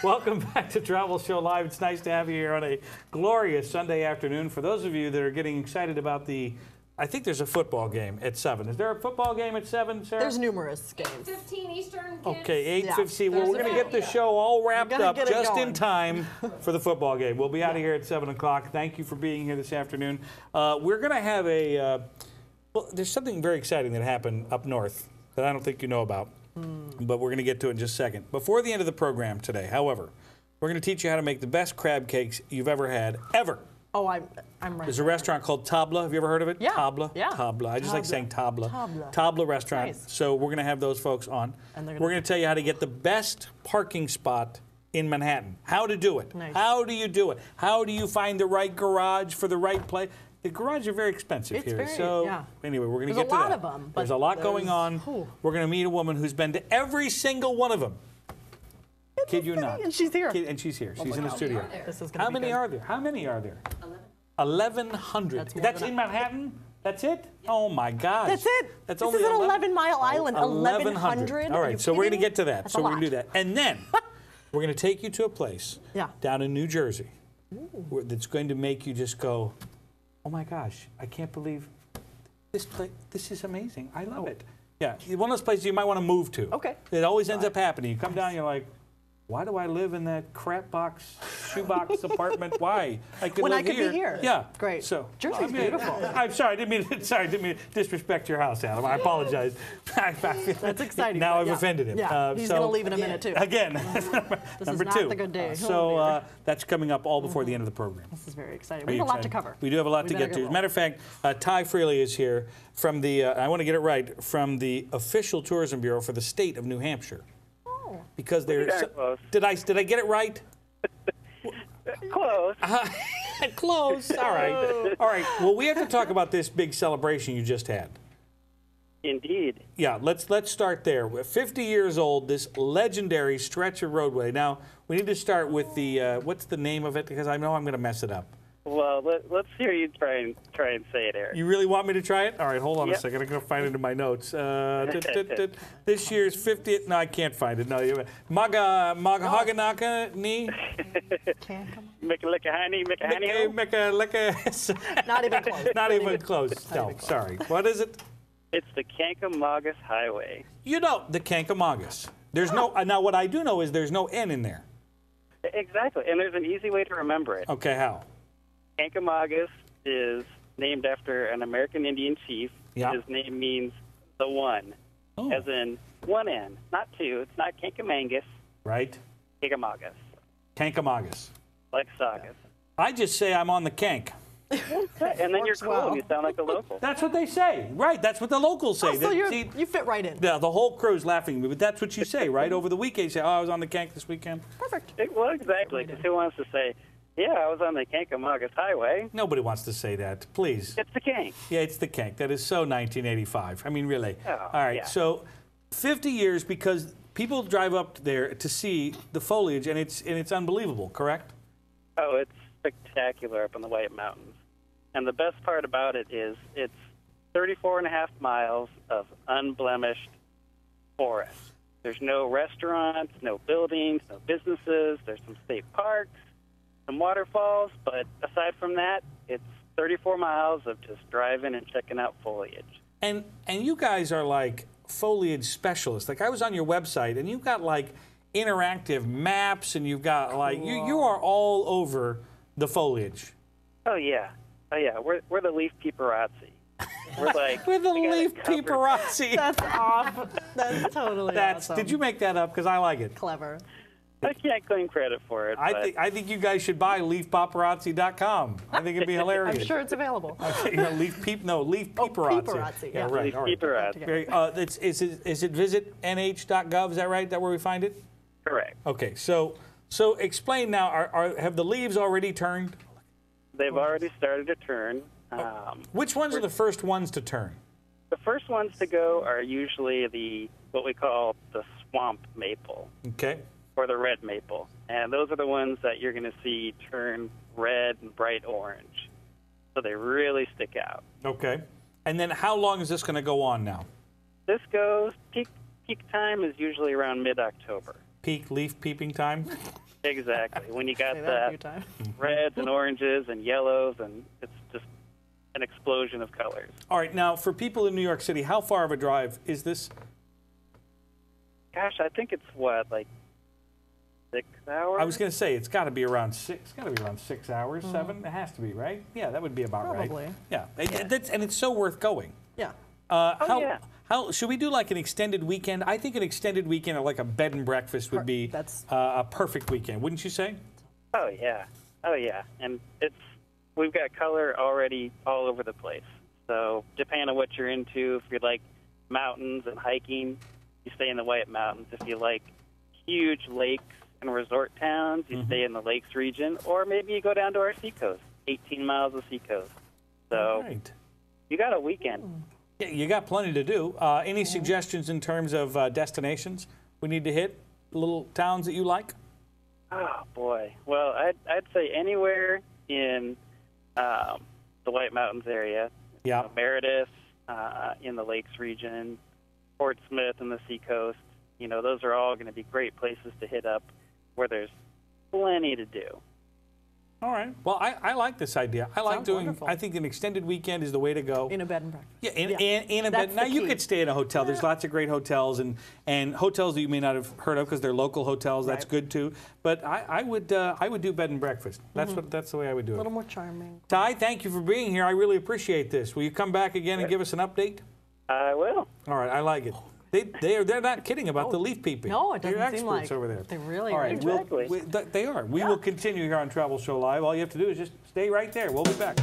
Welcome back to Travel Show Live. It's nice to have you here on a glorious Sunday afternoon. For those of you that are getting excited about I think there's a football game at 7. Is there a football game at 7, Sarah? There's numerous games. 8:15 Eastern. Okay, 8:15. Well, we're going to get the show all wrapped up just in time for the football game. We'll be out of here at 7 o'clock. Thank you for being here this afternoon. We're going to have well, there's something very exciting that happened up north that I don't think you know about, but we're going to get to it in just a second. Before the end of the program today, however, we're going to teach you how to make the best crab cakes you've ever had, ever. Oh, I'm right. There's a restaurant called Tabla. Have you ever heard of it? Yeah. Tabla. Yeah. Tabla. I just like saying Tabla. Tabla. Tabla restaurant. Nice. So we're going to have those folks on. And we're going to tell you how to get the best parking spot in Manhattan. How to do it. Nice. How do you do it? How do you find the right garage for the right place? The garages are very expensive here. Anyway, we're going to get to that. There's a lot of them. There's a lot going on. We're going to meet a woman who's been to every single one of them. Kid you not. And she's here. And she's here. She's in the studio. This is How many are there? How many are there? 1,100. That's in Manhattan? That's it? Oh my gosh. That's it. That's this only is an 11-mile island. 1,100. All right, so we're going to get to that. That's so we're going to do that. And then we're going to take you to a place down in New Jersey that's going to make you just go, oh my gosh, I can't believe this place. This is amazing. I love it. Yeah, one of those places you might want to move to. Okay. It always ends up happening. You come down, you're like, why do I live in that crap box, shoebox apartment? Why? I could when live I could here. be here. Yeah. Great. So Jersey's beautiful. I'm sorry. I didn't mean to disrespect your house, Adam. I apologize. That's exciting. Now I've offended him. Yeah. He's going to leave in a minute too. Again. This number is two. not the good day. So that's coming up all before the end of the program. This is very exciting. We have a lot to cover. We do have a lot to get to. As a matter of fact, Ty Freely is here from the. I want to get it right, from the official Tourism Bureau for the state of New Hampshire. Because they're did I get it right? Close. Close. All right. All right. Well, we have to talk about this big celebration you just had. Indeed. Yeah. Let's start there. We're 50 years old. This legendary stretch of roadway. Now we need to start with the what's the name of it, because I know I'm going to mess it up. Well, let's hear you try and say it, Eric. You really want me to try it? All right, hold on a second. I'm going to find it in my notes. This year's 50th. No, I can't find it. No, Magahaganaka ni. Not even close. Not even close. No, sorry. What is it? It's the Kancamagus Highway. You know, the Kancamagus. There's no. Now, what I do know is there's no N in there. Exactly, and there's an easy way to remember it. Okay, how? Kancamagus is named after an American Indian chief. Yeah. His name means the one, as in one N, not two. It's not Kancamagus. Right. Kancamagus. Kancamagus. Like Saugus. I just say I'm on the Kank. And then you're cool. Well. You sound like a local. That's what they say. Right. That's what the locals say. Oh, so you fit right in. The whole crew's laughing at me, but that's what you say, right? Over the weekend, you say, oh, I was on the Kank this weekend. Perfect. Well, exactly, because who wants to say, yeah, I was on the Kancamagus Highway. Nobody wants to say that. Please. It's the Kank. Yeah, it's the Kank. That is so 1985. I mean, really. Oh, all right, so 50 years because people drive up there to see the foliage, and it's unbelievable, correct? Oh, it's spectacular up in the White Mountains. And the best part about it is it's 34.5 miles of unblemished forest. There's no restaurants, no buildings, no businesses. There's some state parks, some waterfalls, but aside from that, it's 34 miles of just driving and checking out foliage. And you guys are like foliage specialists. Like I was on your website, and you've got like interactive maps, and you've got like you are all over the foliage. Oh yeah, We're the leaf paparazzi. We're like we're the leaf paparazzi. That's off. That's totally awesome. Did you make that up? Because I like it. Clever. I can't claim credit for it. I think you guys should buy leafpaparazzi.com. I think it'd be hilarious. I'm sure it's available. Leaf paparazzi. Oh, paparazzi. Yeah, right. Leaf paparazzi. Is it visitnh.gov? Is that right? That where we find it? Correct. Okay. So explain now. Have the leaves already turned? They've already started to turn. Which ones are the first ones to turn? The first ones to go are usually what we call the swamp maple. Okay. Or the red maple. And those are the ones that you're going to see turn red and bright orange. So they really stick out. Okay. And then how long is this going to go on now? This goes, peak time is usually around mid-October. Peak leaf peeping time? Exactly. When you got Say that a few the times. reds and oranges and yellows, and it's just an explosion of colors. All right, now for people in New York City, how far of a drive is this? Gosh, I think it's what, like 6 hours? I was going to say it's got to be around 6. It's got to be around 6 hours, 7. It has to be, right? Yeah, that would be about Probably. right. Yeah, and it's so worth going. Yeah. Yeah. How should we do like an extended weekend? I think an extended weekend or like a bed and breakfast would be a perfect weekend, wouldn't you say? Oh yeah, and we've got color already all over the place. So depending on what you're into, if you like mountains and hiking, you stay in the White Mountains. If you like huge lakes and resort towns, you stay in the Lakes region, or maybe you go down to our seacoast, 18 miles of seacoast. So you got a weekend. Yeah, you got plenty to do. Any suggestions in terms of destinations we need to hit? Little towns that you like? Oh boy. Well, I'd say anywhere in the White Mountains area. Yeah. You know, Meredith in the Lakes region, Portsmouth and the seacoast. You know, those are all going to be great places to hit up where there's plenty to do. All right. Well, I like this idea. I like Sounds doing. wonderful. I think an extended weekend is the way to go. In a bed and breakfast. Yeah, in a bed. Now you could stay in a hotel. There's lots of great hotels and hotels that you may not have heard of because they're local hotels. That's good too. But I would do bed and breakfast. That's the way I would do it. A little more charming. Ty, thank you for being here. I really appreciate this. Will you come back again and give us an update? I will. All right. I like it. They're not kidding about the leaf peeping. No, it doesn't They're seem experts like over there. they really All are. right, Exactly. they are. We will continue here on Travel Show Live. All you have to do is just stay right there. We'll be back.